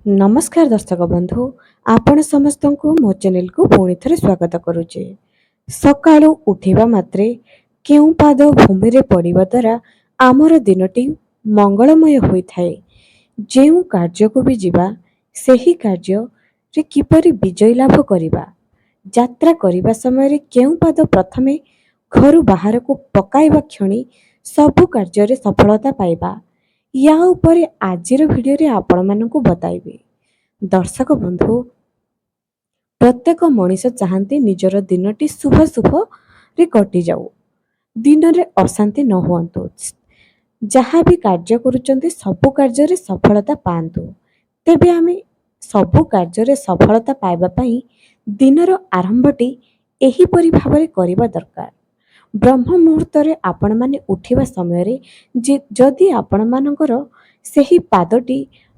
नमस्कार दर्शक बंधु आपण समस्त को मो चैनल को पुणी थे स्वागत करुचे। सकाळु उठिबा मात्रे केउ पाद भूमि रे पड़िबा द्वारा आमर दिनटी मंगलमय होइथाए। जेउ कार्य को भी जीवा सेही कार्य रे किपरि विजय लाभ करिबा, यात्रा करिबा समय रे केउ पाद प्रथमे घर बाहर को पकाइबा क्षणी सबु कार्य रे सफलता पाइबा, या उपरे आजिर भिडियो रे आपण मानकु बताइबे। दर्शक बंधु, प्रत्येक मनीष चाहती निजर दिनटी शुभ शुभ रे कटि जाऊ, दिन रे अशांति न हुअन्तु, जहाँ भी कार्य करुचंती सबु कार्य रे सफलता पांतु। तेबे आमे सबु कार्य रे सफलता पाइबा पई दिनर आरंभटी एही परि भाबरे करिबा दरकार। ब्रह्म मुहूर्त रे आपण माने उठिबा समय रे जदि आपण मानकर सेही पादटी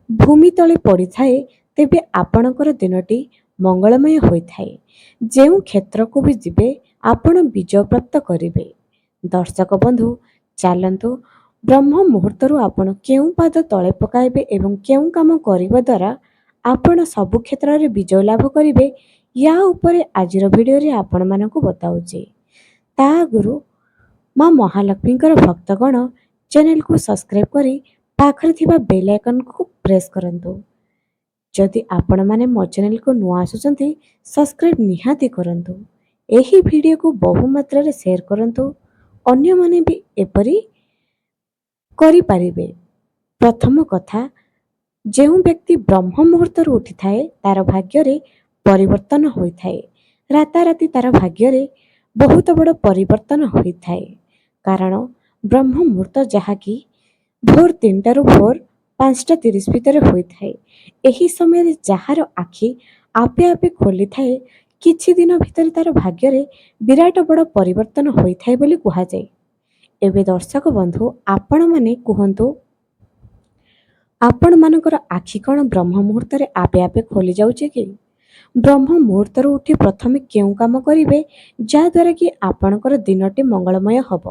भूमि तले पड़ी थाए, तेबे आपणकर दिनटी मंगलमय होइथाए। जेउ क्षेत्र को भी जिबे आपण विजय प्राप्त करिवे। दर्शक बंधु, चलंतु ब्रह्म मुहूर्तरु आपण केउ पाद तले पकाइबे एवं केउ काम करिबा द्वारा आपण सबु क्षेत्र रे विजय लाभ करिवे, या उपरे आजिर भिडियो रे आपण मानकु बताउचे। ता गुरु माँ महालक्ष्मीकर भक्तगण चैनल को सब्सक्राइब करी पाखरे थिबा बेल आइकन को प्रेस करंतु। जदि आपण माने मो चैनल को नुआ आसुचंती सब्सक्राइब निहाती करंतु। एही वीडियो को बहु मात्रा रे शेयर करंतु, अन्य माने भी एपरी करि पारिबे। प्रथम कथा, जेउ व्यक्ति ब्रह्म मुहूर्त उठी थाए तार भाग्य रे परिवर्तन होई थाए। राताराती तार भाग्य रे बहुत बड़ परिवर्तन होई थाए, कारण ब्रह्म मुहूर्त जहाँकि भोर 3 रु भोर 5:30 भितर होई थाए। एही समय जହାର आखि आपे आपे खोली थाए, किछि दिन भितर तार भाग्य रे विराट बड़ परिवर्तन होई थाए बोली कुहा जाए। एबे दर्शक बंधु, आपण माने कुहंतु, आपण मानकर आखि कण ब्रह्म मुहूर्त रे आपे आपे खोली जाउचे कि? ब्रह्म मुहूर्त उठी प्रथमे केउ काम करिवे जा द्वारा कि आपणकर दिनटी मंगलमय हब?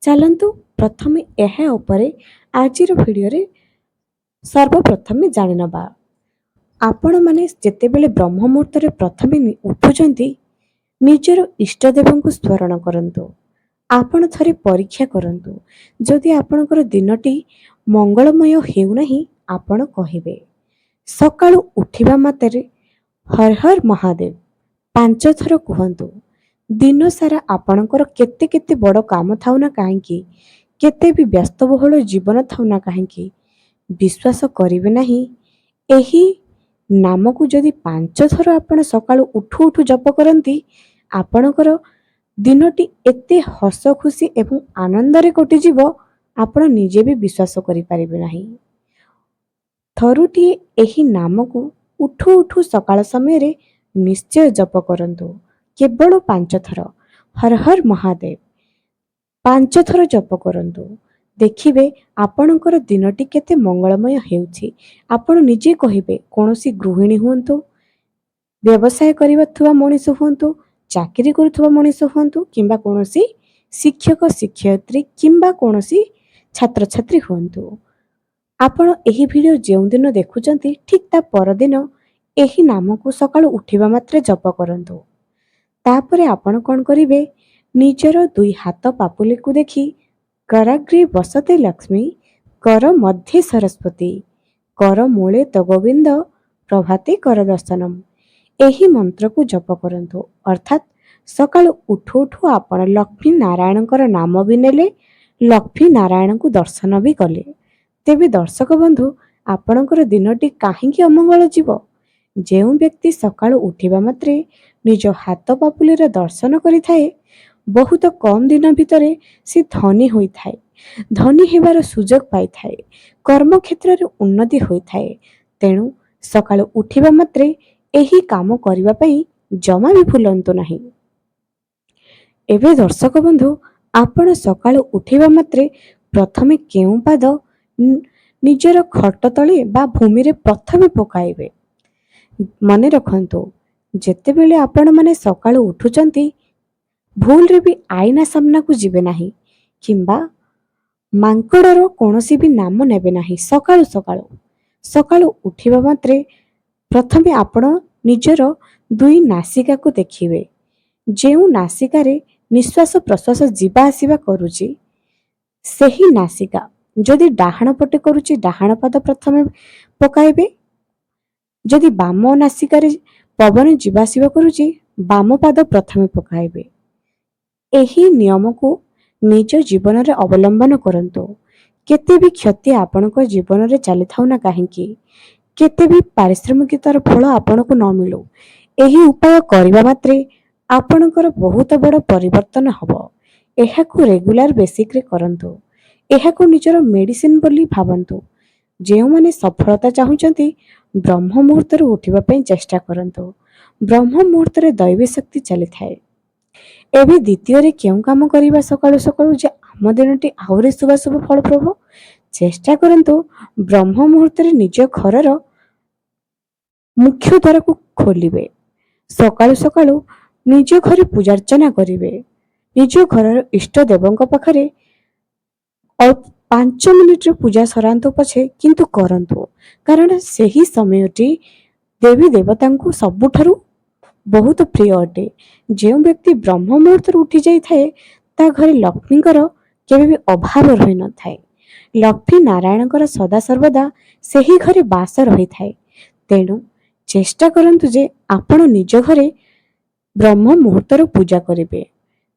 चलंतु प्रथमे एहा उपरे आजिर भिडियो रे सर्वप्रथमे जानि नबा। आपण माने जेतेबेले ब्रह्म मुहूर्त रे प्रथमे उठुचंती, निजर इष्टदेव को स्मरण करंतु। आपण थरे परीक्षा करंतु, जदि आपणकर दिनटी मंगलमय हेउ नाही, आपण कहिबे सकाळु उठिबा मात्रे हर हर महादेव 5 थर कुहंतु। दिन सारा आपणकर केते केते बड़ काम थाउ ना काहेकि, केते भी व्यस्तबहुल जीवन थाउ ना काहेकि, विश्वास करिवे नाही, एही नाम को जदि 5 थर आपण सकाळु उठु उठु जप करंती, आपणकर दिनटी एते हस खुशी एवं आनंद रे कटि जीव, आपण निजे भी विश्वास करि पारिबे नाही। थरुटी एही नाम को उठु उठु सकाळ समय रे निश्चय जप करंतु। केवल 5 थर हर हर महादेव 5 थर जप करंतु। देखिबे आपणकर दिनटी केते मंगलमय हेउछि। आपण निजे कहिबे, कोनोसी गृहिणी हुअन्तु, व्यवसाय करिबथुवा मनीष हुअन्तु, चाकरी करुथुवा मनीष हुअन्तु, किंबा कोनोसी शिक्षक शिक्षयित्री किंबा कोनोसी छात्र छात्री हुअन्तु, आपण एही वीडियो जेउ दिन देखुचंती ठीक ता परदिन एही नाम को सकाळु उठिबा मात्रे जप करंतु। तापरे आपण कोन करिवे, निजर दुई हाथ पापुली को देखि कराग्रे बसते लक्ष्मी, कर मध्ये सरस्वती, कर मूले तो गोविंद, प्रभाते कर दर्शनम, एही मंत्र को जप करंतु। अर्थात सकाळु उठु उठु आपण लक्ष्मी नारायणकर नाम भी नेले, लक्ष्मी नारायण को दर्शन भी कले। तेबे दर्शक बंधु, आपणकर दिनटी काहींकी अमंगल जीव? जेउ व्यक्ति सकाळु उठिबा मात्रे निज हाथ पापुलीर दर्शन करिथाए, बहुत कम दिन भितरे से धनी होई थाए, धनी हेबार सुजोग पाई थाए, कर्म क्षेत्र रे उन्नति होई थाए। तेणु सकाळु उठिबा मात्रे एही काम करिबा पई जमा भी भूलंतु नाही। एबे दर्शक बंधु, आपण सकाळु उठिबा मात्रे प्रथमे केउ पाद निजर खट तले बा भूमि रे प्रथमे पकाइबे? मने रखंतु, जेतेबेले आपण माने सकाळु उठुचंती, भूल रे भी आईना सामना को जिबे नाही, किंबा मांकड़र कोनोसी भी नाम नेबे नाही। सकाळु सकाळु ସକାଳୁ ଉଠିବା ମାତ୍ରେ ପ୍ରଥମେ ଆପଣ ନିଜର ଦୁଇ ନାସିକାକୁ ଦେଖିବେ। ଯେଉଁ ନାସିକାରେ ନିଶ୍ୱାସ ପ୍ରଶ୍ୱାସ ଯିବା ଆସିବା କରୁଛି, ସେହି ନାସିକା ଯଦି ଡାହାଣ ପଟେ କରୁଛି ଡାହାଣ ପାଦ ପ୍ରଥମେ ପକାଇବେ। ଯଦି ବାମ ନାସିକାରେ ପବନ ଯିବା ଆସିବା କରୁଛି ବାମ ପାଦ ପ୍ରଥମେ ପକାଇବେ। ଏହି ନିୟମକୁ ନିଜ ଜୀବନରେ ଅବଲମ୍ବନ କରନ୍ତୁ। କେତେ ବି କ୍ଷତି ଆପଣଙ୍କ ଜୀବନରେ ଚାଲିଥାଉ ନା କାହିଁକି, କେତେ ବି ପାରିଶ୍ରମିକତାର ଫଳ ଆପଣଙ୍କୁ ନ ମିଳୁ, ଏହି ଉପାୟ କରିବା ମାତ୍ରେ ଆପଣଙ୍କର ବହୁତ ବଡ଼ ପରିବର୍ତ୍ତନ ହେବ। ଏହାକୁ ରେଗୁଲାର ବେସିକ୍ରେ କରନ୍ତୁ। ଏହାକୁ ନିଜର ମେଡିସିନ ବୋଲି ଭାବନ୍ତୁ। ଯେଉଁମାନେ ସଫଳତା ଚାହୁଁଛନ୍ତି ବ୍ରହ୍ମ ମୁହୂର୍ତ୍ତରୁ ଉଠିବା ପାଇଁ ଚେଷ୍ଟା କରନ୍ତୁ। ବ୍ରହ୍ମ ମୁହୂର୍ତ୍ତରେ ଦୈବୀ ଶକ୍ତି ଚାଲିଥାଏ। ଏବେ ଦ୍ୱିତୀୟରେ କେଉଁ କାମ କରିବା ସକାଳୁ ସକାଳୁ ଯେ ଆମ ଦିନଟି ଆହୁରି ଶୁଭ ଫଳପ୍ରଦ? ଚେଷ୍ଟା କରନ୍ତୁ ବ୍ରହ୍ମ ମୁହୂର୍ତ୍ତରେ ନିଜ ଘରର ମୁଖ୍ୟ ଦ୍ୱାରକୁ ଖୋଲିବେ। ସକାଳୁ ସକାଳୁ ନିଜ ଘରେ ପୂଜାର୍ଚ୍ଚନା କରିବେ। ନିଜ ଘରର ଇଷ୍ଟ ଦେବଙ୍କ ପାଖରେ 5 ମିନିଟର ପୂଜା ସରାନ୍ତୁ ପଛେ, କିନ୍ତୁ କରନ୍ତୁ। କାରଣ ସେହି ସମୟଟି ଦେବୀ ଦେବତାଙ୍କୁ ସବୁଠାରୁ ବହୁତ ପ୍ରିୟ ଅଟେ। ଯେଉଁ ବ୍ୟକ୍ତି ବ୍ରହ୍ମ ମୁହୂର୍ତ୍ତରୁ ଉଠି ଯାଇଥାଏ ତା ଘରେ ଲକ୍ଷ୍ମୀଙ୍କର କେବେ ବି ଅଭାବ ରହିନଥାଏ। ଲକ୍ଷ୍ମୀ ନାରାୟଣଙ୍କର ସଦାସର୍ବଦା ସେହି ଘରେ ବାସ ରହିଥାଏ। ତେଣୁ ଚେଷ୍ଟା କରନ୍ତୁ ଯେ ଆପଣ ନିଜ ଘରେ ବ୍ରହ୍ମ ମୁହୂର୍ତ୍ତରୁ ପୂଜା କରିବେ।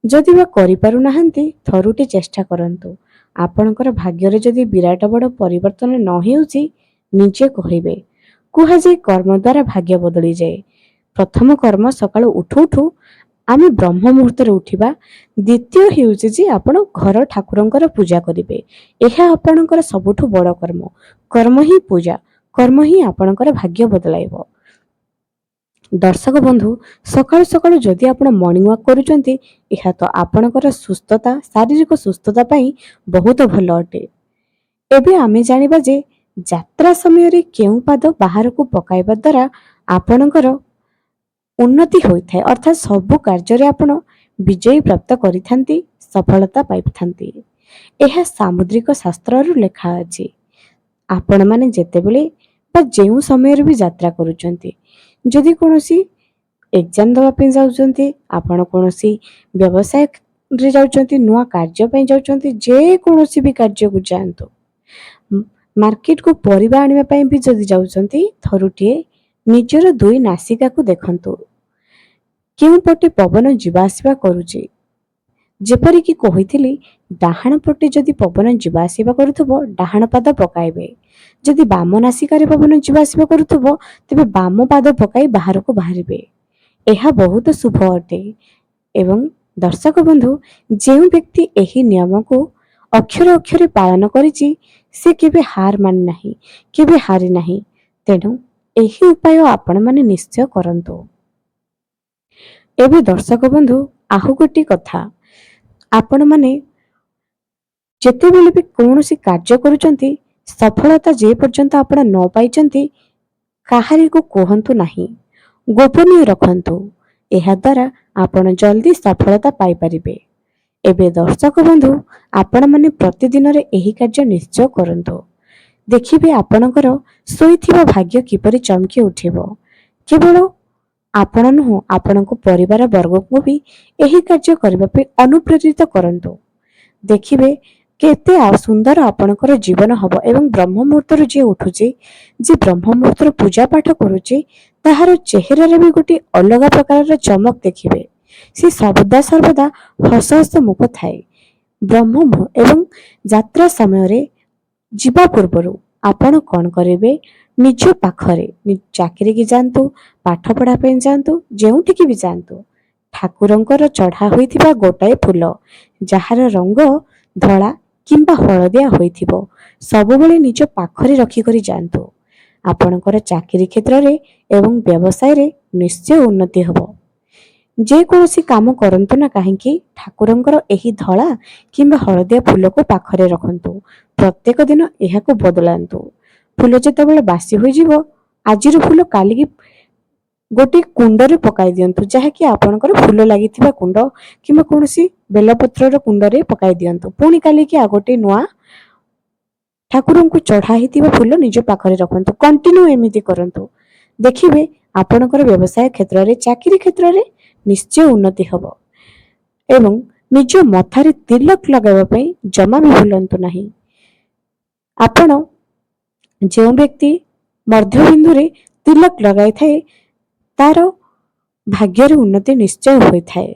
ଯଦି ବା କରିପାରୁନାହାନ୍ତି ଥରୁଟି ଚେଷ୍ଟା କରନ୍ତୁ। ଆପଣଙ୍କର ଭାଗ୍ୟରେ ଯଦି ବିରାଟ ବଡ଼ ପରିବର୍ତ୍ତନ ନ ହେଉଛି ନିଜେ କହିବେ। କୁହାଯାଏ କର୍ମ ଦ୍ୱାରା ଭାଗ୍ୟ ବଦଳିଯାଏ। ପ୍ରଥମ କର୍ମ ସକାଳୁ ଉଠୁ ଉଠୁ ଆମେ ବ୍ରହ୍ମ ମୁହୂର୍ତ୍ତରେ ଉଠିବା। ଦ୍ୱିତୀୟ ହେଉଛି ଯେ ଆପଣ ଘର ଠାକୁରଙ୍କର ପୂଜା କରିବେ। ଏହା ଆପଣଙ୍କର ସବୁଠୁ ବଡ଼ କର୍ମ। କର୍ମ ହିଁ ପୂଜା, କର୍ମ ହିଁ ଆପଣଙ୍କର ଭାଗ୍ୟ ବଦଳାଇବ। ଦର୍ଶକ ବନ୍ଧୁ, ସକାଳୁ ସକାଳୁ ଯଦି ଆପଣ ମର୍ଣ୍ଣିଂ ୱାକ୍ କରୁଛନ୍ତି, ଏହା ତ ଆପଣଙ୍କର ସୁସ୍ଥତା, ଶାରୀରିକ ସୁସ୍ଥତା ପାଇଁ ବହୁତ ଭଲ ଅଟେ। ଏବେ ଆମେ ଜାଣିବା ଯେ ଯାତ୍ରା ସମୟରେ କେଉଁ ପାଦ ବାହାରକୁ ପକାଇବା ଦ୍ୱାରା ଆପଣଙ୍କର ଉନ୍ନତି ହୋଇଥାଏ, ଅର୍ଥାତ୍ ସବୁ କାର୍ଯ୍ୟରେ ଆପଣ ବିଜୟୀ ପ୍ରାପ୍ତ କରିଥାନ୍ତି, ସଫଳତା ପାଇଥାନ୍ତି। ଏହା ସାମୁଦ୍ରିକ ଶାସ୍ତ୍ରରୁ ଲେଖା ଅଛି। ଆପଣମାନେ ଯେତେବେଳେ ବା ଯେଉଁ ସମୟରେ ବି ଯାତ୍ରା କରୁଛନ୍ତି, ଯଦି କୌଣସି ଏକ୍ଜାମ ଦେବା ପାଇଁ ଯାଉଛନ୍ତି, ଆପଣ କୌଣସି ବ୍ୟବସାୟରେ ଯାଉଛନ୍ତି, ନୂଆ କାର୍ଯ୍ୟ ପାଇଁ ଯାଉଛନ୍ତି, ଯେକୌଣସି ବି କାର୍ଯ୍ୟକୁ ଯାଆନ୍ତୁ, ମାର୍କେଟକୁ ପରିବା ଆଣିବା ପାଇଁ ବି ଯଦି ଯାଉଛନ୍ତି, ଥରୁଟିଏ ନିଜର ଦୁଇ ନାସିକାକୁ ଦେଖନ୍ତୁ। କେଉଁ ପଟେ ପବନ ଯିବା ଆସିବା କରୁଛି। ଯେପରିକି କହିଥିଲି, ଡାହାଣ ପଟେ ଯଦି ପବନ ଯିବା ଆସିବା କରୁଥିବ ଡାହାଣ ପାଦ ପକାଇବେ। ଯଦି ବାମ ନାସିକାରେ ପବନ ଯିବା ଆସିବା କରୁଥିବ ତେବେ ବାମ ପାଦ ପକାଇ ବାହାରକୁ ବାହାରିବେ। ଏହା ବହୁତ ଶୁଭ ଅଟେ। ଏବଂ ଦର୍ଶକ ବନ୍ଧୁ, ଯେଉଁ ବ୍ୟକ୍ତି ଏହି ନିୟମକୁ ଅକ୍ଷରେ ଅକ୍ଷରେ ପାଳନ କରିଛି ସେ କେବେ ହାର ମାନି ନାହିଁ, କେବେ ହାରି ନାହିଁ। ତେଣୁ ଏହି ଉପାୟ ଆପଣମାନେ ନିଶ୍ଚୟ କରନ୍ତୁ। ଏବେ ଦର୍ଶକ ବନ୍ଧୁ, ଆଉ ଗୋଟିଏ କଥା, ଆପଣମାନେ ଯେତେବେଳେ ବି କୌଣସି କାର୍ଯ୍ୟ କରୁଛନ୍ତି ସଫଳତା ଯେ ପର୍ଯ୍ୟନ୍ତ ଆପଣ ନ ପାଇଛନ୍ତି କାହାରିକୁ କୁହନ୍ତୁ ନାହିଁ, ଗୋପନୀୟ ରଖନ୍ତୁ। ଏହାଦ୍ୱାରା ଆପଣ ଜଲ୍ଦି ସଫଳତା ପାଇପାରିବେ। ଏବେ ଦର୍ଶକ ବନ୍ଧୁ, ଆପଣମାନେ ପ୍ରତିଦିନରେ ଏହି କାର୍ଯ୍ୟ ନିଶ୍ଚୟ କରନ୍ତୁ। ଦେଖିବେ ଆପଣଙ୍କର ଶୋଇଥିବା ଭାଗ୍ୟ କିପରି ଚମକି ଉଠିବ। କେବଳ ଆପଣ ନୁହଁ, ଆପଣଙ୍କ ପରିବାର ବର୍ଗକୁ ବି ଏହି କାର୍ଯ୍ୟ କରିବା ପାଇଁ ଅନୁପ୍ରେରିତ କରନ୍ତୁ। ଦେଖିବେ କେତେ ସୁନ୍ଦର ଆପଣଙ୍କର ଜୀବନ ହେବ। ଏବଂ ବ୍ରହ୍ମ ମୁହୂର୍ତ୍ତରୁ ଯିଏ ଉଠୁଛି, ଯିଏ ବ୍ରହ୍ମ ମୁହୂର୍ତ୍ତର ପୂଜା ପାଠ କରୁଛି, ତାହାର ଚେହେରାରେ ବି ଗୋଟିଏ ଅଲଗା ପ୍ରକାରର ଚମକ ଦେଖିବେ। ସେ ସର୍ବଦା ହସ ହସ ମୁଖ ଥାଏ। ଏବଂ ଯାତ୍ରା ସମୟରେ ଯିବା ପୂର୍ବରୁ ଆପଣ କ'ଣ କରିବେ, ନିଜ ପାଖରେ ଚାକିରିକି ଯାଆନ୍ତୁ, ପାଠ ପଢ଼ା ପାଇଁ ଯାଆନ୍ତୁ, ଯେଉଁଠିକି ବି ଯାଆନ୍ତୁ, ଠାକୁରଙ୍କର ଚଢ଼ା ହୋଇଥିବା ଗୋଟାଏ ଫୁଲ ଯାହାର ରଙ୍ଗ ଧଳା କିମ୍ବା ହଳଦିଆ ହୋଇଥିବ ସବୁବେଳେ ନିଜ ପାଖରେ ରଖିକରି ଯାଆନ୍ତୁ। ଆପଣଙ୍କର ଚାକିରି କ୍ଷେତ୍ରରେ ଏବଂ ବ୍ୟବସାୟରେ ନିଶ୍ଚୟ ଉନ୍ନତି ହେବ। ଯେକୌଣସି କାମ କରନ୍ତୁ ନା କାହିଁକି ଠାକୁରଙ୍କର ଏହି ଧଳା କିମ୍ବା ହଳଦିଆ ଫୁଲକୁ ପାଖରେ ରଖନ୍ତୁ। ପ୍ରତ୍ୟେକ ଦିନ ଏହାକୁ ବଦଳାନ୍ତୁ। ଫୁଲ ଯେତେବେଳେ ବାସି ହୋଇଯିବ, ଆଜିର ଫୁଲ କାଲିକି ଗୋଟିଏ କୁଣ୍ଡରେ ପକାଇ ଦିଅନ୍ତୁ, ଯାହାକି ଆପଣଙ୍କର ଫୁଲ ଲାଗିଥିବା କୁଣ୍ଡ କିମ୍ବା କୌଣସି ବେଲପତ୍ରର କୁଣ୍ଡରେ ପକାଇ ଦିଅନ୍ତୁ। ପୁଣି କାଲିକି ଆଉ ଗୋଟିଏ ନୂଆ ଠାକୁରଙ୍କୁ ଚଢ଼ା ହେଇଥିବା ଫୁଲ ନିଜ ପାଖରେ ରଖନ୍ତୁ। କଣ୍ଟିନ୍ୟୁ ଏମିତି କରନ୍ତୁ, ଦେଖିବେ ଆପଣଙ୍କର ବ୍ୟବସାୟ କ୍ଷେତ୍ରରେ, ଚାକିରି କ୍ଷେତ୍ରରେ ନିଶ୍ଚୟ ଉନ୍ନତି ହେବ। ଏବଂ ନିଜ ମଥାରେ ତିଲକ ଲଗାଇବା ପାଇଁ ଜମା ବି ଭୁଲନ୍ତୁ ନାହିଁ। ଆପଣ ଯେଉଁ ବ୍ୟକ୍ତି ମଧ୍ୟବିନ୍ଦୁରେ ତିଲକ ଲଗାଇଥାଏ ତାର ଭାଗ୍ୟରେ ଉନ୍ନତି ନିଶ୍ଚୟ ହୋଇଥାଏ।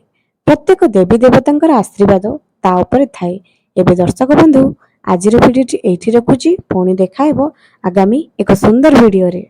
ପ୍ରତ୍ୟେକ ଦେବୀ ଦେବତାଙ୍କର ଆଶୀର୍ବାଦ ତା ଉପରେ ଥାଏ। ଏବେ ଦର୍ଶକ ବନ୍ଧୁ, ଆଜିର ଭିଡ଼ିଓଟି ଏଇଠି ରଖୁଛି। ପୁଣି ଦେଖା ହେବ ଆଗାମୀ ଏକ ସୁନ୍ଦର ଭିଡ଼ିଓରେ।